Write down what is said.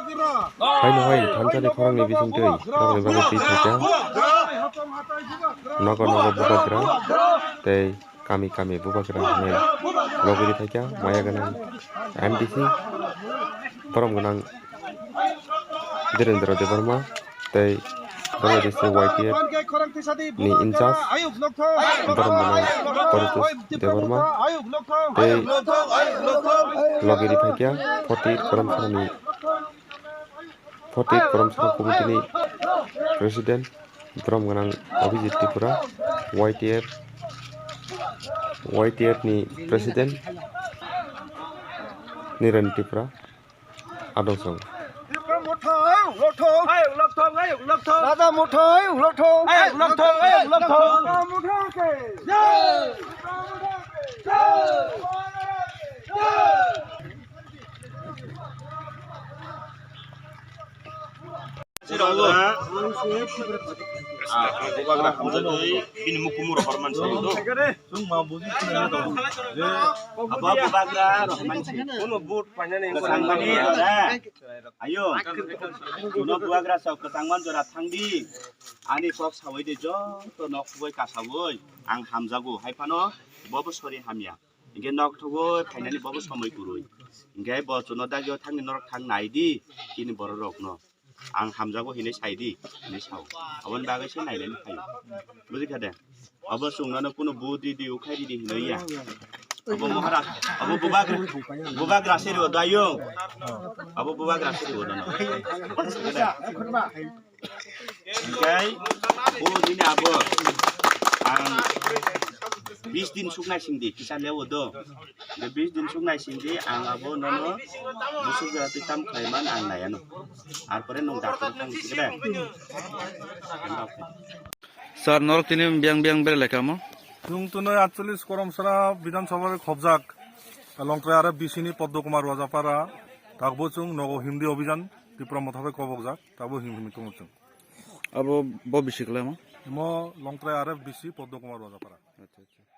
Haino hoi thansani khorangni bisingtwi rokni bagwi twi thaikya nogo nogo bubagra tei kami kami bubagra hinui logori thaikya maya ganang MDC borom ganang Dhirendra Devarma tei Bangladesh YTF ni incharge borom ganang Parutos Devarma tei logori thaikya 48 Koromsara Committee ni President borom ganang Abhijit Tripura YTF ni President Niran Tripura Adosong Raja Muthai Ulokthong bubagra hamjadoi bini mukumur horman sayudo aba bubagra rahman kuno boot panjane kesangmani ayo kuno bubagra saw kesangman jora thangdi ani kok sawai de jo to nok khuboi kasawoi ang hamjago haifano bobo sori hamya inge nok thogoi phainani bobo samoi kurui inge bo chono dagyo thangni norok thang naidi kini borok no ang hamjago hine saidi hine saw abon bagai se nailani phayo bujikade abo sungnano kuno budi di ukhai di hinoya abo mohara abo bubagra seri odayong abo bubagra seri odano okay bulu dini abo ang 20 din sugnai singdi kisa lewo do de 20 din sugnai singdi ang abo nono busuk berarti tam klaiman ang nayano arpore nong daktor tang sigede sir নরক তিনি বিয়াং বিয়াং বেরে লেখামো জুংতুনে 48 করমসরা বিধানসভার খবজাক লংত্রাই আরে বিসিনি পদ্মকুমার রাজাপাড়া তাকবো চুং নগ হিন্দি অভিযান ত্রিপুরা মথাবে কবকজাক তাকবো হিন্দি তুমচুং আবো ব বিশি কলামো ম লংত্রাই আরে বিসি পদ্মকুমার রাজাপাড়া আচ্ছা আচ্ছা